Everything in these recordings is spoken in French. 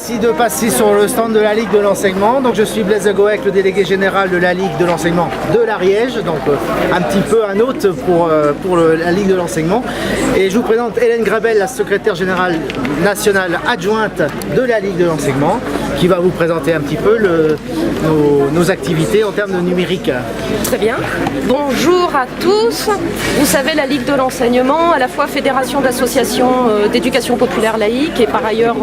Merci de passer sur le stand de la Ligue de l'enseignement. Donc je suis Blaise Goec, le délégué général de la Ligue de l'enseignement de l'Ariège, donc un petit peu un hôte pour la Ligue de l'enseignement. Et je vous présente Hélène Grabel, la secrétaire générale nationale adjointe de la Ligue de l'enseignement, qui va vous présenter un petit peu nos activités en termes de numérique. Très bien. Bonjour à tous. Vous savez, la Ligue de l'enseignement, à la fois fédération d'associations d'éducation populaire laïque et par ailleurs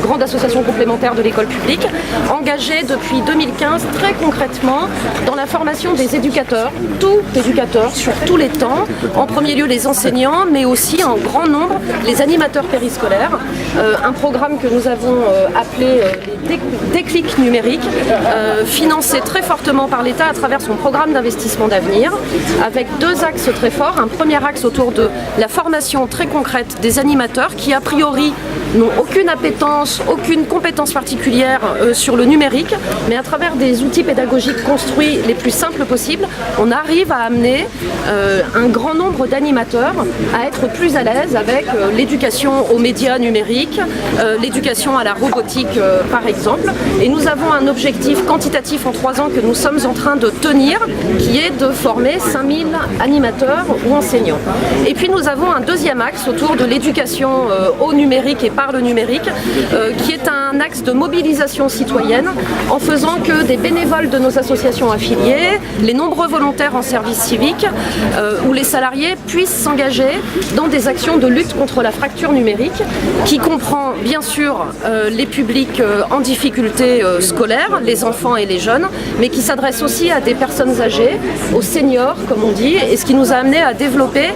grande association complémentaire de l'école publique, engagée depuis 2015 très concrètement dans la formation des éducateurs, tous éducateurs sur tous les temps, en premier lieu les enseignants, mais aussi en grand nombre les animateurs périscolaires, un programme que nous avons appelé les déclics numériques, financé très fortement par l'État à travers son programme d'investissement d'avenir, avec deux axes très forts. Un premier axe autour de la formation très concrète des animateurs qui a priori n'ont aucune appétence, aucune compétence particulière sur le numérique, mais à travers des outils pédagogiques construits les plus simples possibles, on arrive à amener un grand nombre d'animateurs à être plus à l'aise avec l'éducation aux médias numériques, l'éducation à la robotique par exemple. Et nous avons un objectif quantitatif en 3 ans que nous sommes en train de tenir, qui est de former 5000 animateurs ou enseignants. Et puis nous avons un deuxième axe autour de l'éducation au numérique et par le numérique, qui est un axe de mobilisation citoyenne, en faisant que des bénévoles de nos associations affiliées, les nombreux volontaires en service civique ou les salariés puissent s'engager dans des actions de lutte contre la fracture numérique, qui comprend bien sûr les publics en difficulté scolaire, les enfants et les jeunes, mais qui s'adresse aussi à des personnes âgées, aux seniors comme on dit, et ce qui nous a amené à développer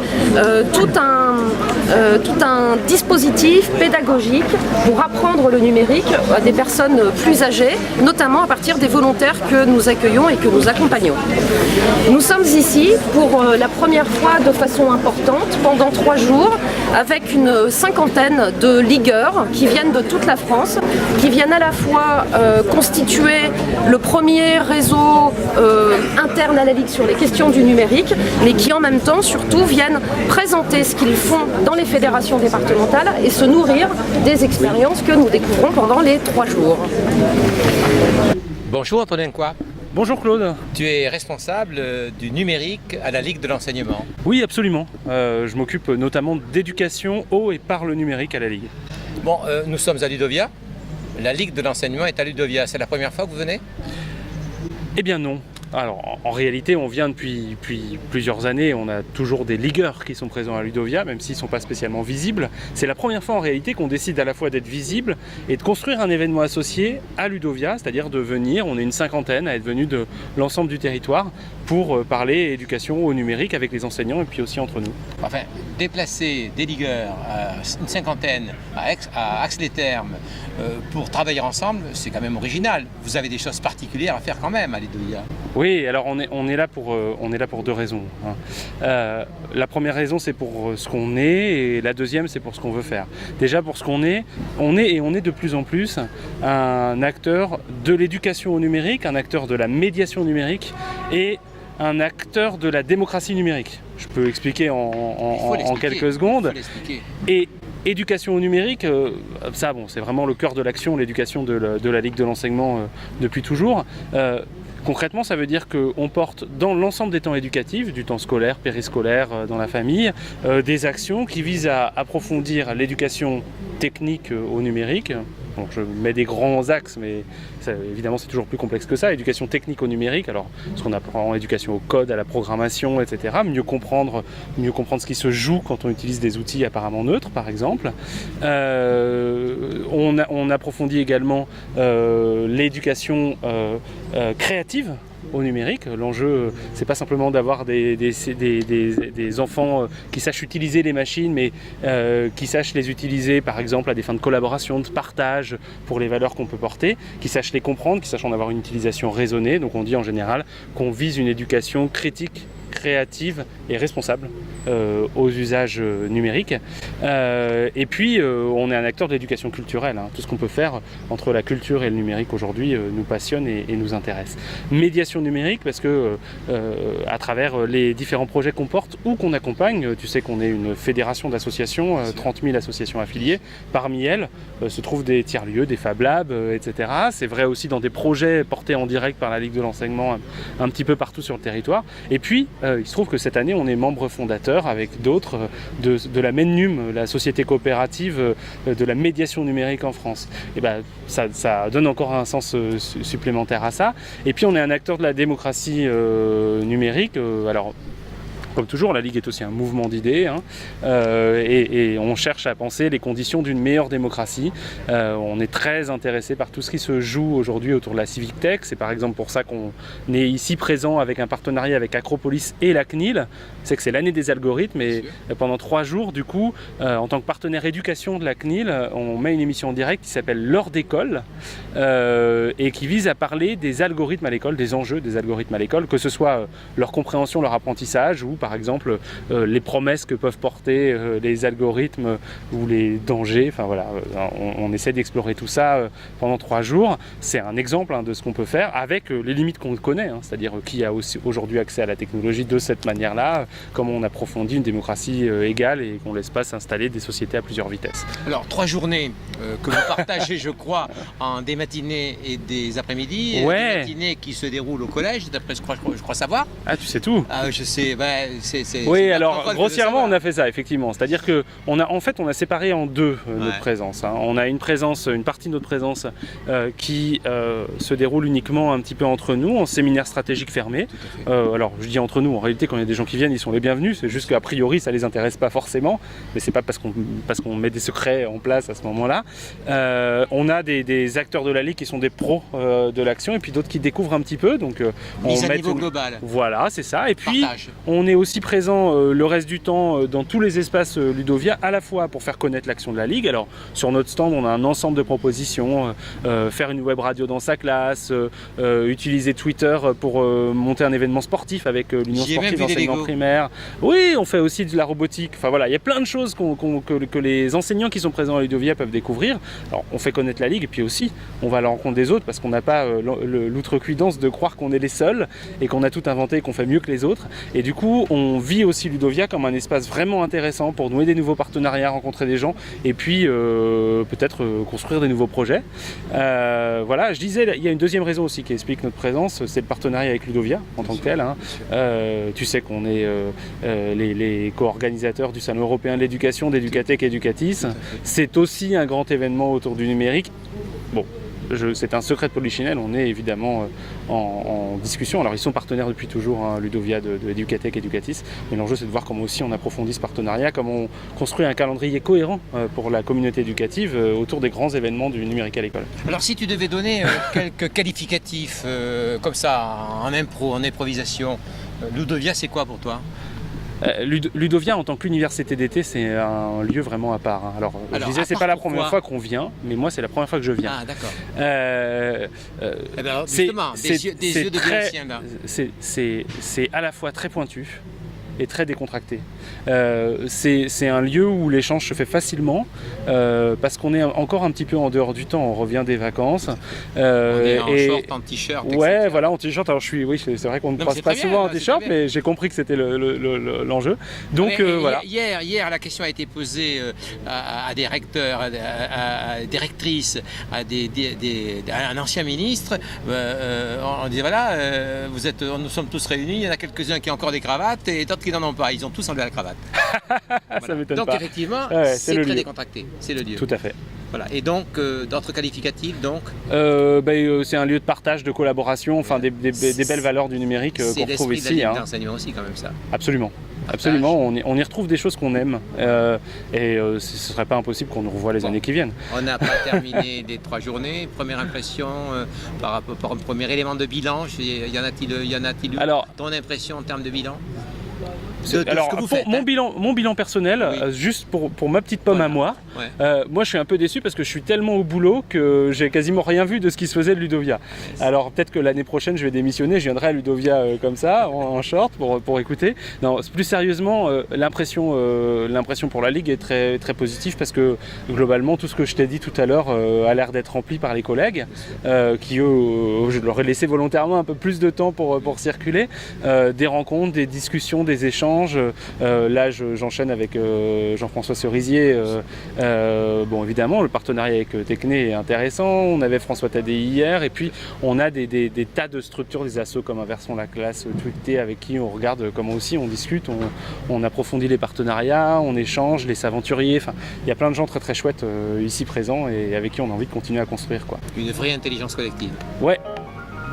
tout un dispositif pédagogique pour apprendre le numérique à des personnes plus âgées, notamment à partir des volontaires que nous accueillons et que nous accompagnons. Nous sommes ici pour la première fois de façon importante pendant 3 jours avec une cinquantaine de ligueurs qui viennent de toute la France, qui viennent à la fois constituer le premier réseau interne à la Ligue sur les questions du numérique, mais qui en même temps surtout viennent présenter ce qu'ils font dans les fédérations départementales et se nourrir des expériences que nous découvrons pendant les 3 jours. Bonjour Antonin Quoi. Bonjour Claude. Tu es responsable du numérique à la Ligue de l'enseignement. Oui, absolument. Je m'occupe notamment d'éducation au et par le numérique à la Ligue. Bon, nous sommes à Ludovia. La Ligue de l'enseignement est à Ludovia. C'est la première fois que vous venez ? Eh bien non. Alors, en réalité, on vient depuis plusieurs années, on a toujours des ligueurs qui sont présents à Ludovia, même s'ils ne sont pas spécialement visibles. C'est la première fois en réalité qu'on décide à la fois d'être visible et de construire un événement associé à Ludovia, c'est-à-dire de venir, on est une cinquantaine à être venus de l'ensemble du territoire pour parler éducation au numérique avec les enseignants et puis aussi entre nous. Enfin, déplacer des ligueurs, une cinquantaine, à Ax-les-Thermes pour travailler ensemble, c'est quand même original. Vous avez des choses particulières à faire quand même à Ludovia. Oui, alors on est là pour 2 raisons. La première raison, c'est pour ce qu'on est, et la deuxième, c'est pour ce qu'on veut faire. Déjà, pour ce qu'on est, on est de plus en plus un acteur de l'éducation au numérique, un acteur de la médiation numérique et un acteur de la démocratie numérique. Je peux expliquer en quelques secondes. Et éducation au numérique, ça, bon, c'est vraiment le cœur de l'action, l'éducation de la Ligue de l'enseignement depuis toujours. Concrètement, ça veut dire qu'on porte dans l'ensemble des temps éducatifs, du temps scolaire, périscolaire, dans la famille, des actions qui visent à approfondir l'éducation technique au numérique. Bon, je mets des grands axes, mais ça, évidemment c'est toujours plus complexe que ça. Éducation technique au numérique, alors ce qu'on apprend en éducation au code, à la programmation, etc. Mieux comprendre ce qui se joue quand on utilise des outils apparemment neutres, par exemple. On approfondit également l'éducation créative au numérique. L'enjeu, c'est pas simplement d'avoir des enfants qui sachent utiliser les machines, mais qui sachent les utiliser par exemple à des fins de collaboration, de partage pour les valeurs qu'on peut porter, qui sachent les comprendre, qui sachent en avoir une utilisation raisonnée. Donc on dit en général qu'on vise une éducation critique créative et responsable aux usages numériques. Et puis, on est un acteur de l'éducation culturelle. Hein. Tout ce qu'on peut faire entre la culture et le numérique aujourd'hui nous passionne et nous intéresse. Médiation numérique, parce que à travers les différents projets qu'on porte ou qu'on accompagne, tu sais qu'on est une fédération d'associations, 30 000 associations affiliées. Parmi elles se trouvent des tiers-lieux, des Fab Labs, etc. C'est vrai aussi dans des projets portés en direct par la Ligue de l'enseignement un petit peu partout sur le territoire. Et puis, il se trouve que cette année, on est membre fondateur avec d'autres de la MENNUM, la société coopérative de la médiation numérique en France. Et ben, ça donne encore un sens supplémentaire à ça. Et puis, on est un acteur de la démocratie numérique. Alors, comme toujours, la Ligue est aussi un mouvement d'idées hein, et on cherche à penser les conditions d'une meilleure démocratie. On est très intéressé par tout ce qui se joue aujourd'hui autour de la Civic Tech. C'est par exemple pour ça qu'on est ici présent avec un partenariat avec Acropolis et la CNIL. C'est que c'est l'année des algorithmes et pendant 3 jours, du coup, en tant que partenaire éducation de la CNIL, on met une émission en direct qui s'appelle L'heure d'école et qui vise à parler des algorithmes à l'école, des enjeux des algorithmes à l'école, que ce soit leur compréhension, leur apprentissage ou par exemple les promesses que peuvent porter les algorithmes ou les dangers. Enfin voilà, on essaie d'explorer tout ça pendant 3 jours. C'est un exemple hein, de ce qu'on peut faire avec les limites qu'on connaît, hein, c'est-à-dire qui a aussi aujourd'hui accès à la technologie de cette manière-là, comment on approfondit une démocratie égale et qu'on ne laisse pas s'installer des sociétés à plusieurs vitesses. Alors 3 journées que vous partagez je crois en des matinées et des après-midi, ouais. Des matinées qui se déroulent au collège d'après je crois savoir. Ah tu sais tout. Je sais, oui, alors grossièrement on a fait ça effectivement, c'est-à-dire que on a séparé en 2 notre présence. Hein. On a une partie de notre présence qui se déroule uniquement un petit peu entre nous en séminaire stratégique fermé. Alors je dis entre nous, en réalité quand il y a des gens qui viennent ils sont les bienvenus, c'est juste qu'a priori ça les intéresse pas forcément, mais c'est pas parce qu'on met des secrets en place à ce moment-là. On a des acteurs de la Ligue qui sont des pros de l'action et puis d'autres qui découvrent un petit peu, donc on met à niveau global. Voilà, c'est ça. Et puis Partage. on est aussi présent le reste du temps dans tous les espaces Ludovia, à la fois pour faire connaître l'action de la Ligue. Alors sur notre stand on a un ensemble de propositions, faire une web radio dans sa classe, utiliser Twitter pour monter un événement sportif avec l'Union sportive d'enseignement primaire. Oui, on fait aussi de la robotique. Enfin voilà, il y a plein de choses que les enseignants qui sont présents à Ludovia peuvent découvrir. Alors on fait connaître la Ligue et puis aussi on va à la rencontre des autres parce qu'on n'a pas l'outrecuidance de croire qu'on est les seuls et qu'on a tout inventé et qu'on fait mieux que les autres. Et du coup on vit aussi Ludovia comme un espace vraiment intéressant pour nouer des nouveaux partenariats, rencontrer des gens et puis peut-être construire des nouveaux projets. Voilà, je disais, il y a une deuxième raison aussi qui explique notre présence, c'est le partenariat avec Ludovia en tant que tel. Hein. Tu sais qu'on est les co-organisateurs du Salon européen de l'éducation, d'Educatech et Educatis. C'est aussi un grand événement autour du numérique. Bon, c'est un secret de polichinelle, on est évidemment en discussion. Alors ils sont partenaires depuis toujours, hein, Ludovia de Educatech et Educatis, mais l'enjeu c'est de voir comment aussi on approfondit ce partenariat, comment on construit un calendrier cohérent pour la communauté éducative autour des grands événements du numérique à l'école. Alors si tu devais donner quelques qualificatifs comme ça, en impro, en improvisation, Ludovia c'est quoi pour toi ? Ludovia en tant qu'université d'été c'est un lieu vraiment à part. Hein. Alors je disais c'est pas la première fois qu'on vient, mais moi c'est la première fois que je viens. Ah d'accord. Justement, des yeux de Béotien là. C'est à la fois très pointu et très décontracté. C'est un lieu où l'échange se fait facilement parce qu'on est encore un petit peu en dehors du temps, on revient des vacances. On est en short, en t-shirt, etc. Ouais, voilà, en t-shirt. Alors c'est vrai qu'on ne croise pas souvent en t-shirt, mais j'ai compris que c'était l'enjeu. Donc voilà. Hier, la question a été posée à des recteurs, à des rectrices, à un ancien ministre. On dit voilà, nous sommes tous réunis, il y en a quelques-uns qui ont encore des cravates et d'autres qui n'en ont pas. Ils ont tous enlevé la cravate. Voilà. Ça m'étonne donc pas. effectivement, ouais, c'est très décontracté. C'est le lieu. Tout à fait. Voilà. Et donc, d'autres qualificatifs donc c'est un lieu de partage, de collaboration, enfin des belles valeurs du numérique qu'on retrouve ici. C'est l'enseignement aussi quand même ça. Absolument. Absolument, on y retrouve des choses qu'on aime et ce ne serait pas impossible qu'on nous revoie les années qui viennent. On n'a pas terminé les 3 journées. Première impression par rapport au premier élément de bilan, y en a-t-il eu ton impression en termes de bilan ? Alors, que vous pour faites, mon bilan personnel, Oui. juste pour ma petite pomme à moi, Ouais. moi je suis un peu déçu parce que je suis tellement au boulot que j'ai quasiment rien vu de ce qui se faisait de Ludovia. Alors peut-être que l'année prochaine je vais démissionner, je viendrai à Ludovia comme ça, en short, pour écouter. Non, plus sérieusement, l'impression pour la Ligue est très, très positive parce que globalement tout ce que je t'ai dit tout à l'heure a l'air d'être rempli par les collègues qui eux, je leur ai laissé volontairement un peu plus de temps pour circuler. Des rencontres, des discussions, des échanges. Là j'enchaîne avec Jean-François Cerisier. Bon évidemment le partenariat avec Tecné est intéressant. On avait François Tadei hier et puis on a des tas de structures, des assos comme Inversons la classe, Tweeté, avec qui on regarde comment aussi on discute, on approfondit les partenariats, on échange, les aventuriers. Enfin, il y a plein de gens très très chouettes ici présents et avec qui on a envie de continuer à construire, quoi. Une vraie intelligence collective. Ouais.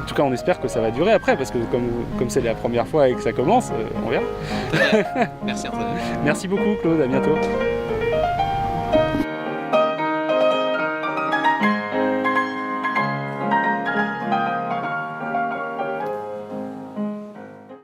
En tout cas, on espère que ça va durer après, parce que comme c'est la première fois et que ça commence, on verra. Merci Antoine. Merci beaucoup, Claude. À bientôt.